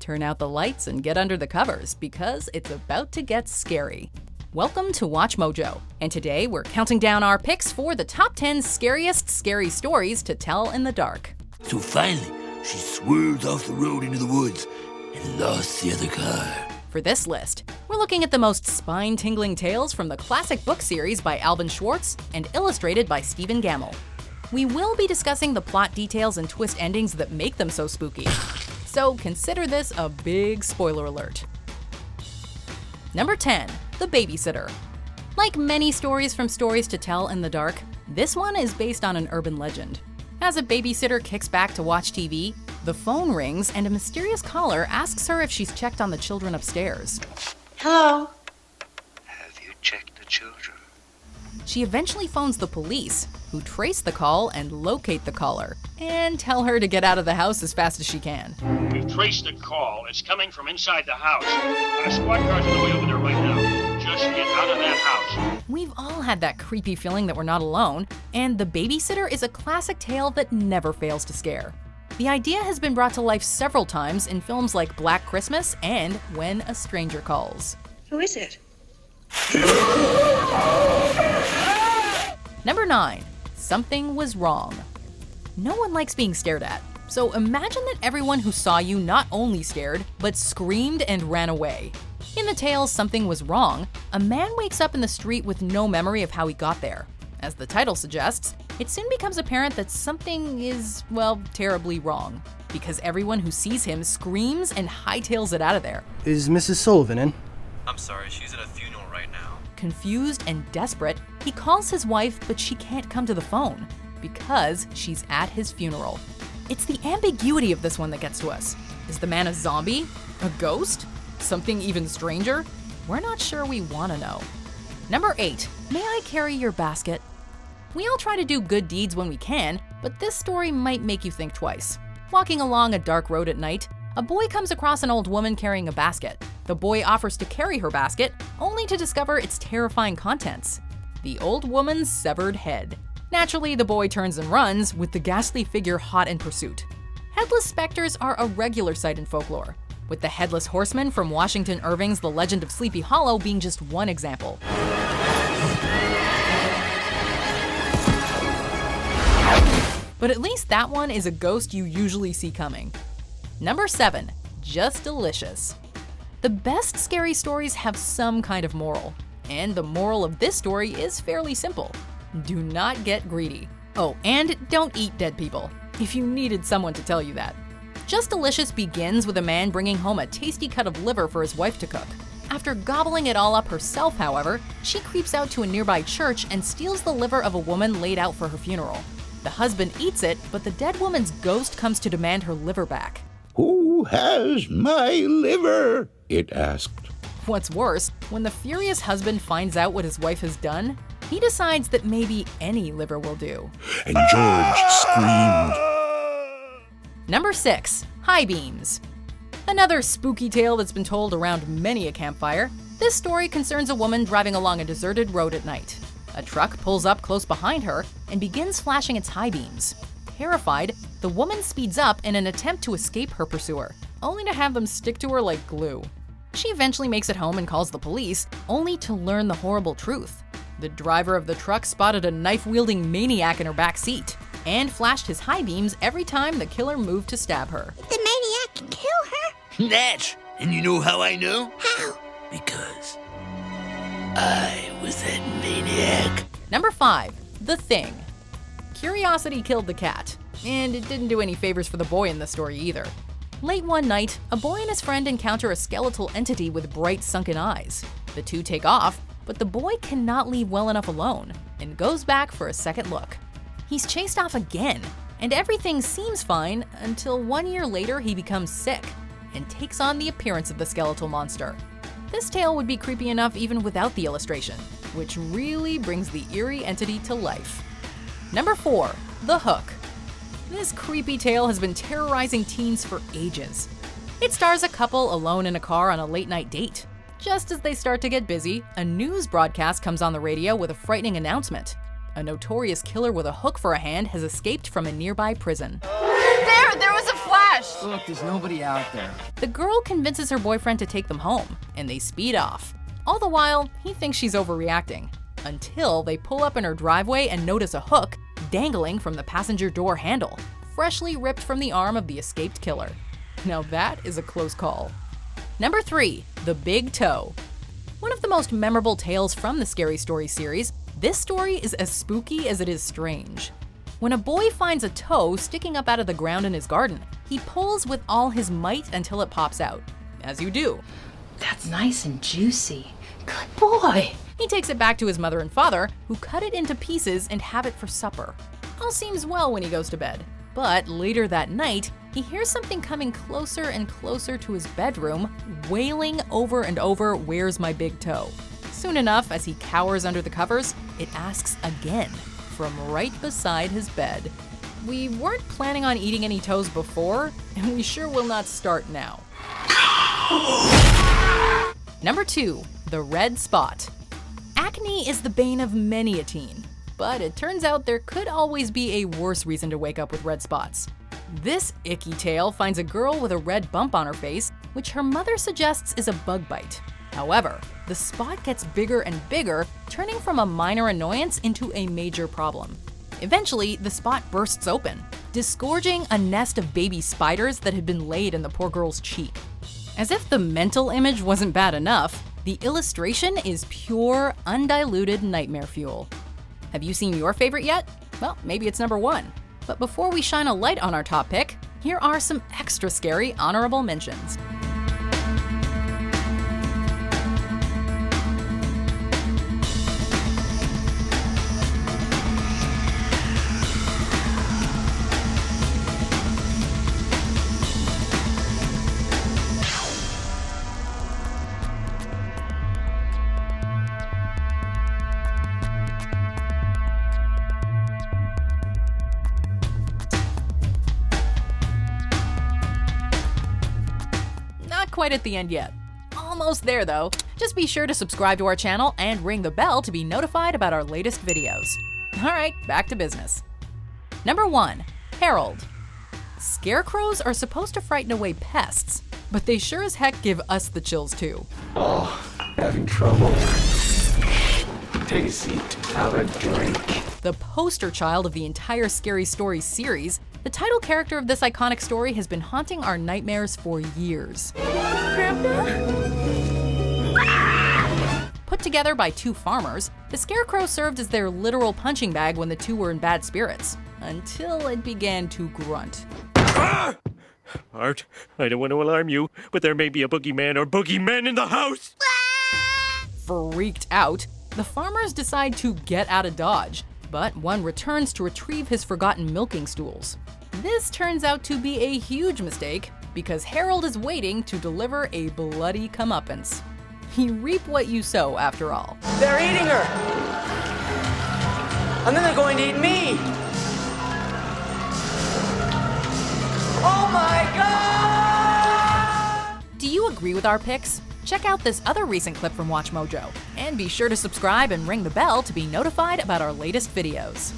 Turn out the lights and get under the covers because it's about to get scary. Welcome to Watch Mojo, and today we're counting down our picks for the top 10 scariest scary stories to tell in the dark. So finally, she swerved off the road into the woods and lost the other car. For this list, we're looking at the most spine-tingling tales from the classic book series by Alvin Schwartz and illustrated by Stephen Gammell. We will be discussing the plot details and twist endings that make them so spooky. So consider this a big spoiler alert. Number 10, The Babysitter. Like many stories from Stories to Tell in the Dark, this one is based on an urban legend. As a babysitter kicks back to watch TV, the phone rings and a mysterious caller asks her if she's checked on the children upstairs. Hello? Have you checked the children? She eventually phones the police, who trace the call and locate the caller, and tell her to get out of the house as fast as she can. We've traced the call. It's coming from inside the house. A squad car's on the way over there right now. Just get out of that house. We've all had that creepy feeling that we're not alone, and The Babysitter is a classic tale that never fails to scare. The idea has been brought to life several times in films like Black Christmas and When a Stranger Calls. Who is it? Number 9, Something Was Wrong. No one likes being stared at, so imagine that everyone who saw you not only stared, but screamed and ran away. In the tale Something Was Wrong, a man wakes up in the street with no memory of how he got there. As the title suggests, it soon becomes apparent that something is, well, terribly wrong, because everyone who sees him screams and hightails it out of there. Is Mrs. Sullivan in? I'm sorry, she's at a funeral right now. Confused and desperate, he calls his wife, but she can't come to the phone because she's at his funeral. It's the ambiguity of this one that gets to us. Is the man a zombie? A ghost? Something even stranger? We're not sure we want to know. Number 8, May I Carry Your Basket? We all try to do good deeds when we can, but this story might make you think twice. Walking along a dark road at night, a boy comes across an old woman carrying a basket. The boy offers to carry her basket, only to discover its terrifying contents: the old woman's severed head. Naturally, the boy turns and runs, with the ghastly figure hot in pursuit. Headless specters are a regular sight in folklore, with the Headless Horseman from Washington Irving's The Legend of Sleepy Hollow being just one example. But at least that one is a ghost you usually see coming. Number 7, Just Delicious. The best scary stories have some kind of moral, and the moral of this story is fairly simple. Do not get greedy. Oh, and don't eat dead people, if you needed someone to tell you that. Just Delicious begins with a man bringing home a tasty cut of liver for his wife to cook. After gobbling it all up herself, however, she creeps out to a nearby church and steals the liver of a woman laid out for her funeral. The husband eats it, but the dead woman's ghost comes to demand her liver back. Who has my liver? It asked. What's worse, when the furious husband finds out what his wife has done, he decides that maybe any liver will do. And George screamed. Number 6, High Beams. Another spooky tale that's been told around many a campfire. This story concerns a woman driving along a deserted road at night. A truck pulls up close behind her and begins flashing its high beams. Terrified, the woman speeds up in an attempt to escape her pursuer, only to have them stick to her like glue. She eventually makes it home and calls the police, only to learn the horrible truth. The driver of the truck spotted a knife-wielding maniac in her back seat and flashed his high beams every time the killer moved to stab her. The maniac can kill her? Natch! And you know how I know? How? Because I was that maniac. Number 5, The Thing. Curiosity killed the cat, and it didn't do any favors for the boy in the story either. Late one night, a boy and his friend encounter a skeletal entity with bright sunken eyes. The two take off, but the boy cannot leave well enough alone and goes back for a second look. He's chased off again, and everything seems fine until 1 year later he becomes sick and takes on the appearance of the skeletal monster. This tale would be creepy enough even without the illustration, which really brings the eerie entity to life. Number 4, The Hook. This creepy tale has been terrorizing teens for ages. It stars a couple alone in a car on a late-night date. Just as they start to get busy, a news broadcast comes on the radio with a frightening announcement. A notorious killer with a hook for a hand has escaped from a nearby prison. There was a flash! Look, there's nobody out there. The girl convinces her boyfriend to take them home, and they speed off. All the while, he thinks she's overreacting, until they pull up in her driveway and notice a hook dangling from the passenger door handle, freshly ripped from the arm of the escaped killer. Now that is a close call. Number 3, the big toe. One of the most memorable tales from the Scary Story series, this story is as spooky as it is strange. When a boy finds a toe sticking up out of the ground in his garden, he pulls with all his might until it pops out. As you do. That's nice and juicy. Good boy. He takes it back to his mother and father, who cut it into pieces and have it for supper. All seems well when he goes to bed. But later that night, he hears something coming closer and closer to his bedroom, wailing over and over, "Where's my big toe?" Soon enough, as he cowers under the covers, it asks again, from right beside his bed. We weren't planning on eating any toes before, and we sure will not start now. Number 2, the red spot. Acne is the bane of many a teen, but it turns out there could always be a worse reason to wake up with red spots. This icky tale finds a girl with a red bump on her face, which her mother suggests is a bug bite. However, the spot gets bigger and bigger, turning from a minor annoyance into a major problem. Eventually, the spot bursts open, disgorging a nest of baby spiders that had been laid in the poor girl's cheek. As if the mental image wasn't bad enough, the illustration is pure, undiluted nightmare fuel. Have you seen your favorite yet? Well, maybe it's number 1. But before we shine a light on our top pick, here are some extra scary honorable mentions. Quite at the end yet. Almost there though. Just be sure to subscribe to our channel and ring the bell to be notified about our latest videos. Alright, back to business. Number 1, Harold. Scarecrows are supposed to frighten away pests, but they sure as heck give us the chills too. Oh, having trouble. Take a seat, have a drink. The poster child of the entire Scary Story series, the title character of this iconic story has been haunting our nightmares for years. Put together by 2 farmers, the Scarecrow served as their literal punching bag when the 2 were in bad spirits, until it began to grunt. Art, I don't want to alarm you, but there may be a boogeyman or boogeymen in the house! Freaked out, the farmers decide to get out of Dodge, but one returns to retrieve his forgotten milking stools. This turns out to be a huge mistake, because Harold is waiting to deliver a bloody comeuppance. You reap what you sow, after all. They're eating her! And then they're going to eat me! Oh my God! Do you agree with our picks? Check out this other recent clip from WatchMojo, and be sure to subscribe and ring the bell to be notified about our latest videos.